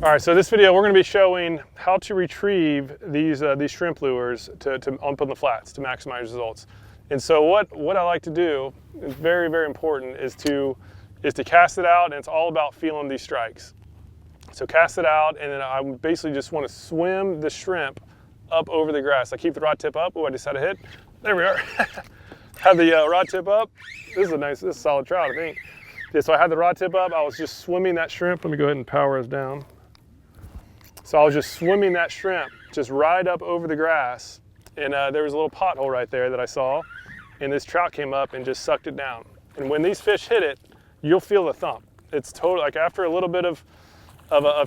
All right, so this video we're going to be showing how to retrieve these shrimp lures to up on the flats to maximize results. And so what I like to do is very, very important is to cast it out, and it's all about feeling these strikes. So cast it out, and then I basically just want to swim the shrimp up over the grass. I keep the rod tip up. Oh, I just had a hit. There we are. Have the rod tip up. This is a solid trout, I think. Yeah, so I had the rod tip up. I was just swimming that shrimp. Let me go ahead and power us down. So I was just swimming that shrimp just right up over the grass, and there was a little pothole right there that I saw, and this trout came up and just sucked it down. And when these fish hit it, you'll feel the thump. It's totally like after a little bit of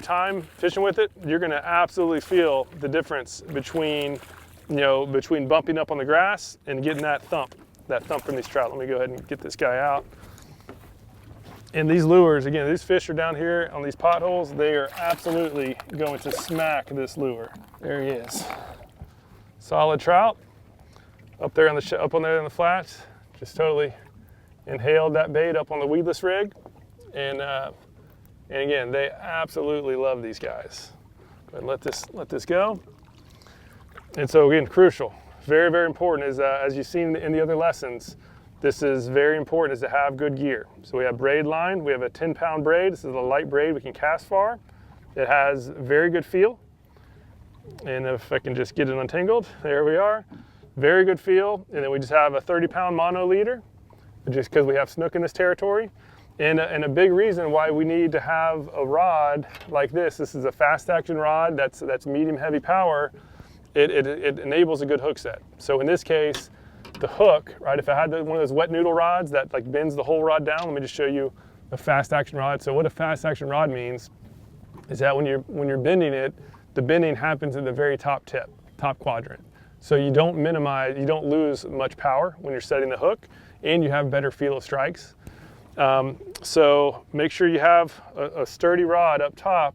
time fishing with it, you're going to absolutely feel the difference between bumping up on the grass and getting that thump from these trout. Let me go ahead and get this guy out. And these lures, again, these fish are down here on these potholes. They are absolutely going to smack this lure. There he is. Solid trout up there on the flats. Just totally inhaled that bait up on the weedless rig. And again, they absolutely love these guys. Go ahead and let this go. And so again, crucial, very, very important is as you've seen in the other lessons, this is very important is to have good gear. So we have braid line, we have a 10-pound braid. This is a light braid we can cast far. It has very good feel. And if I can just get it untangled, there we are. Very good feel. And then we just have a 30-pound mono leader, just because we have snook in this territory. And a big reason why we need to have a rod like this is a fast action rod that's medium heavy power. It enables a good hook set. So in this case, the hook, right? If I had one of those wet noodle rods that like bends the whole rod down, let me just show you a fast action rod. So what a fast action rod means is that when you're bending it, the bending happens in the very top quadrant. So you don't lose much power when you're setting the hook, and you have better feel of strikes. So make sure you have a sturdy rod up top,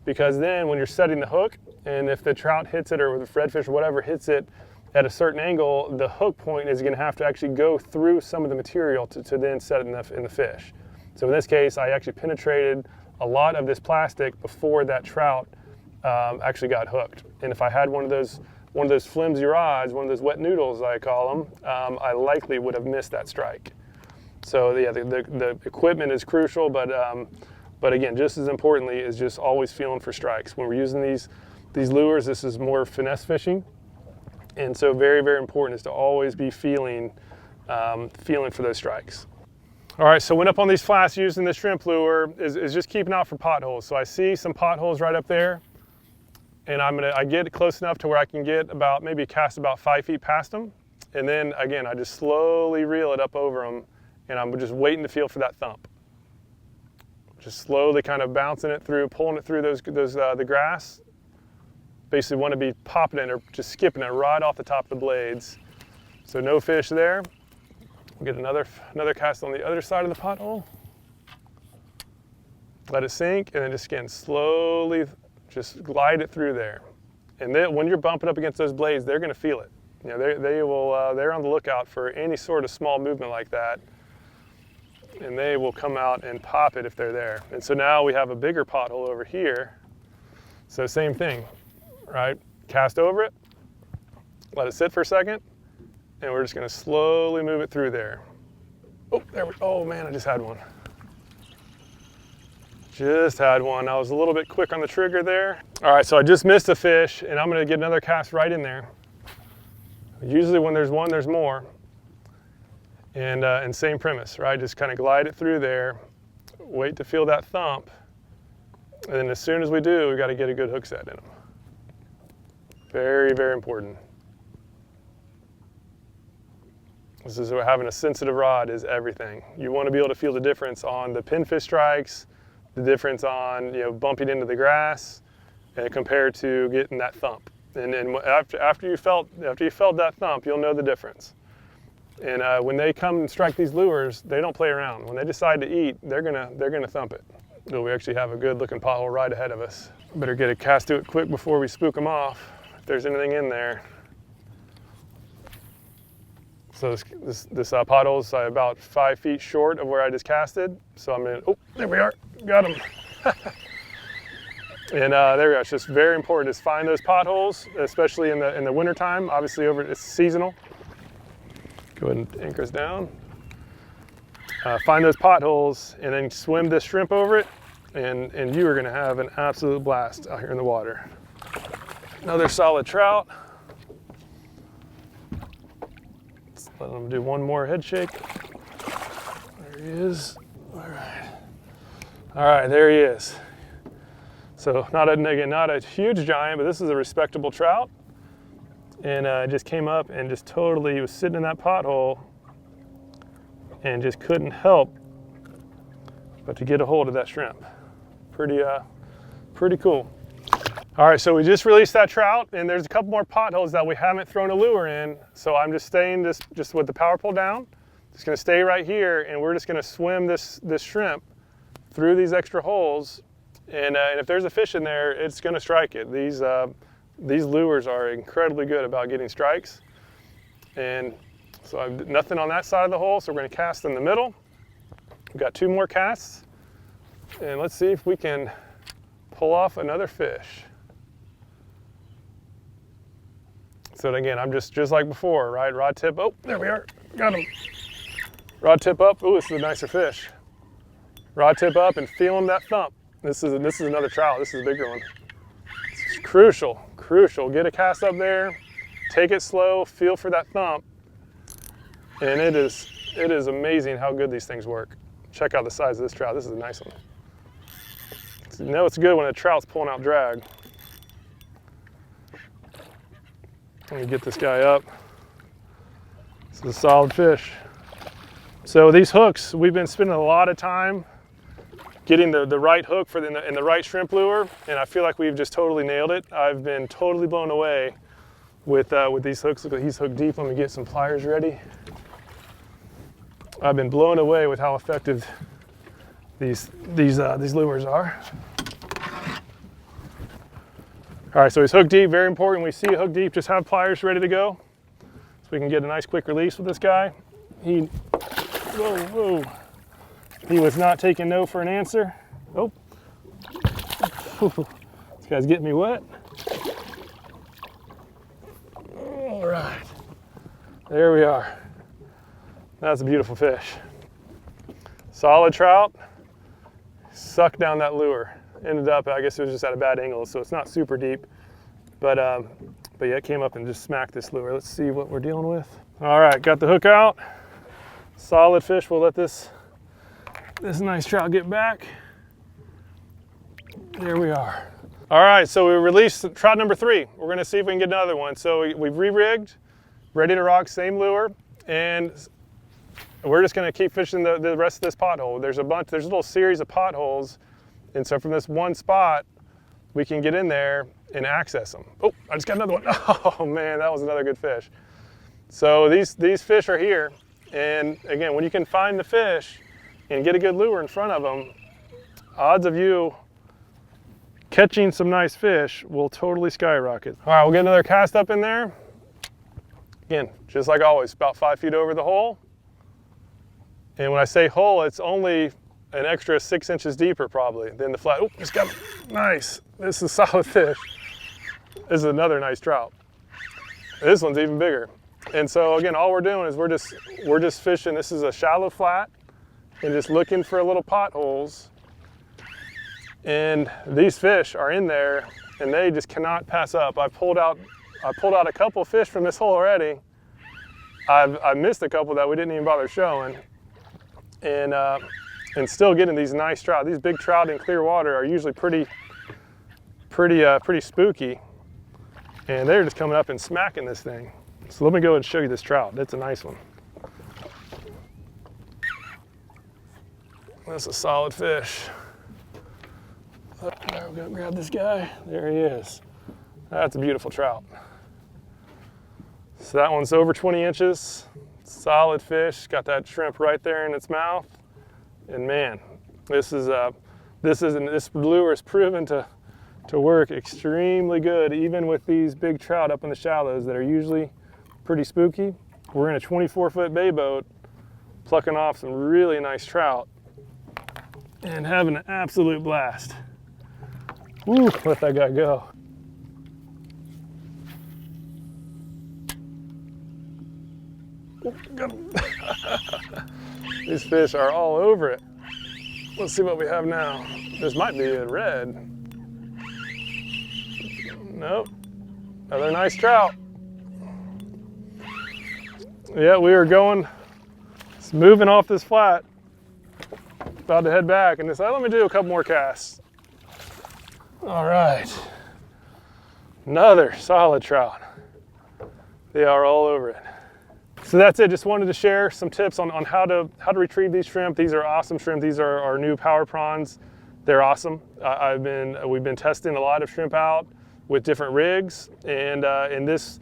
because then when you're setting the hook, and if the trout hits it or the redfish or whatever hits it at a certain angle, the hook point is going to have to actually go through some of the material to then set it in the fish. So in this case, I actually penetrated a lot of this plastic before that trout actually got hooked. And if I had one of those flimsy rods, one of those wet noodles I call them, I likely would have missed that strike. So yeah, the equipment is crucial, but again, just as importantly is just always feeling for strikes. When we're using these lures, this is more finesse fishing. And so very, very important is to always be feeling for those strikes. All right, so went up on these flats using the shrimp lure is just keeping out for potholes. So I see some potholes right up there, and I get close enough to where I can maybe cast about 5 feet past them. And then again, I just slowly reel it up over them, and I'm just waiting to feel for that thump. Just slowly kind of bouncing it through, pulling it through the grass. Basically want to be popping it or just skipping it right off the top of the blades. So no fish there. We'll get another cast on the other side of the pothole. Let it sink, and then just again slowly just glide it through there. And then when you're bumping up against those blades, they're going to feel it. You know, they're on the lookout for any sort of small movement like that, and they will come out and pop it if they're there. And so now we have a bigger pothole over here. So same thing. Right, cast over it, let it sit for a second, and we're just going to slowly move it through there. Oh man, I just had one. I was a little bit quick on the trigger there. All right, so I just missed a fish, and I'm going to get another cast right in there. Usually when there's one, there's more. And same premise, right? Just kind of glide it through there, wait to feel that thump, and then as soon as we do, we've got to get a good hook set in them. Very, very important. This is where having a sensitive rod is everything. You want to be able to feel the difference on the pinfish strikes, the difference on bumping into the grass, and compared to getting that thump. And after you felt that thump, you'll know the difference. And when they come and strike these lures, they don't play around. When they decide to eat, they're gonna thump it. So we actually have a good looking pothole right ahead of us. Better get a cast to it quick before we spook them off, if there's anything in there. So this pothole is about 5 feet short of where I just casted. So I'm in, oh, there we are, got him. And there we go. It's just very important is find those potholes, especially in the wintertime. Obviously, it's seasonal. Go ahead and anchor us down. Find those potholes and then swim this shrimp over it, and you are going to have an absolute blast out here in the water. Another solid trout. Let's let him do one more head shake. There he is. All right, there he is. So not a huge giant, but this is a respectable trout. And just came up and just totally, he was sitting in that pothole and just couldn't help but to get a hold of that shrimp. Pretty cool. All right, so we just released that trout, and there's a couple more potholes that we haven't thrown a lure in. So I'm just staying just with the power pole down. Just gonna stay right here, and we're just gonna swim this shrimp through these extra holes. And if there's a fish in there, it's gonna strike it. These lures are incredibly good about getting strikes. And so I've nothing on that side of the hole, so we're gonna cast in the middle. We've got 2 more casts, and let's see if we can pull off another fish. So again, I'm just like before, right? Rod tip, oh, there we are, got him. Rod tip up, ooh, this is a nicer fish. Rod tip up and feel him that thump. This is another trout, this is a bigger one. It's crucial. Get a cast up there, take it slow, feel for that thump. And it is amazing how good these things work. Check out the size of this trout, this is a nice one. You know it's good when a trout's pulling out drag. Let me get this guy up. This is a solid fish. So these hooks, we've been spending a lot of time getting the right hook in the right shrimp lure, and I feel like we've just totally nailed it. I've been totally blown away with these hooks. Look, he's hooked deep. Let me get some pliers ready. I've been blown away with how effective these lures are. All right, so he's hooked deep, very important. When we see a hook deep, just have pliers ready to go so we can get a nice quick release with this guy. Whoa. He was not taking no for an answer. Oh, this guy's getting me wet. All right, there we are. That's a beautiful fish. Solid trout, sucked down that lure. Ended up, I guess it was just at a bad angle, so it's not super deep. But yeah, it came up and just smacked this lure. Let's see what we're dealing with. All right, got the hook out. Solid fish. We'll let this nice trout get back. There we are. All right, so we released trout number 3. We're gonna see if we can get another one. So we've re-rigged, ready to rock, same lure, and we're just gonna keep fishing the rest of this pothole. There's a little series of potholes. And so from this one spot, we can get in there and access them. Oh, I just got another one. Oh man, that was another good fish. So these fish are here. And again, when you can find the fish and get a good lure in front of them, odds of you catching some nice fish will totally skyrocket. All right, we'll get another cast up in there. Again, just like always, about 5 feet over the hole. And when I say hole, it's only an extra 6 inches deeper probably than the flat. Oh, just got it. Nice. This is a solid fish. This is another nice trout. This one's even bigger. And so again, all we're doing is we're just fishing. This is a shallow flat and just looking for little potholes. And these fish are in there and they just cannot pass up. I pulled out a couple fish from this hole already. I've missed a couple that we didn't even bother showing. And still getting these nice trout. These big trout in clear water are usually pretty spooky, and they're just coming up and smacking this thing. So let me go and show you this trout. That's a nice one. That's a solid fish. All right, we're gonna grab this guy. There he is. That's a beautiful trout. So that one's over 20 inches. Solid fish. Got that shrimp right there in its mouth. And man, this lure is proven to work extremely good, even with these big trout up in the shallows that are usually pretty spooky. We're in a 24-foot bay boat, plucking off some really nice trout and having an absolute blast. Woo, let that guy go. Ooh, got him. These fish are all over it. Let's see what we have now. This might be a red. Nope. Another nice trout. Yeah, we are going, it's moving off this flat. About to head back and decide, let me do a couple more casts. All right. Another solid trout. They are all over it. So that's it. Just wanted to share some tips on how to retrieve these shrimp. These are awesome shrimp. These are our new power prawns. They're awesome. We've been testing a lot of shrimp out with different rigs, and this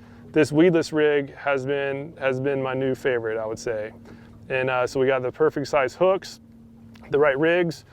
weedless rig has been my new favorite, I would say. And so we got the perfect size hooks, the right rigs.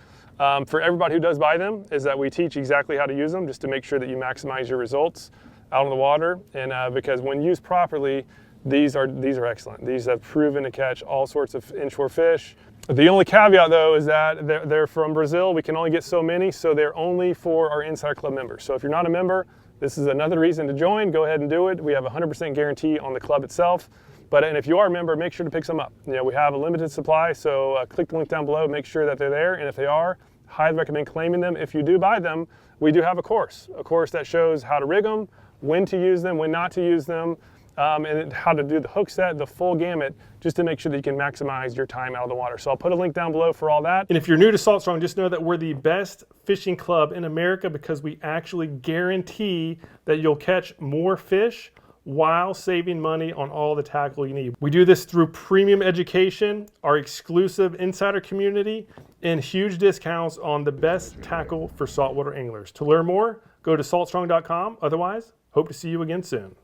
For everybody who does buy them, is that we teach exactly how to use them, just to make sure that you maximize your results out on the water. And because when used properly, these are excellent. These have proven to catch all sorts of inshore fish. The only caveat though is that they're from Brazil. We can only get so many, so they're only for our Insider Club members. So if you're not a member, this is another reason to join. Go ahead and do it. We have a 100% guarantee on the club itself. And if you are a member, make sure to pick some up. You know, we have a limited supply, so click the link down below, make sure that they're there. And if they are, highly recommend claiming them. If you do buy them, we do have a course that shows how to rig them, when to use them, when not to use them, and how to do the hook set, the full gamut, just to make sure that you can maximize your time out of the water. So I'll put a link down below for all that. And if you're new to Salt Strong, just know that we're the best fishing club in America because we actually guarantee that you'll catch more fish while saving money on all the tackle you need. We do this through premium education, our exclusive insider community, and huge discounts on the best tackle for saltwater anglers. To learn more, go to saltstrong.com. Otherwise, hope to see you again soon.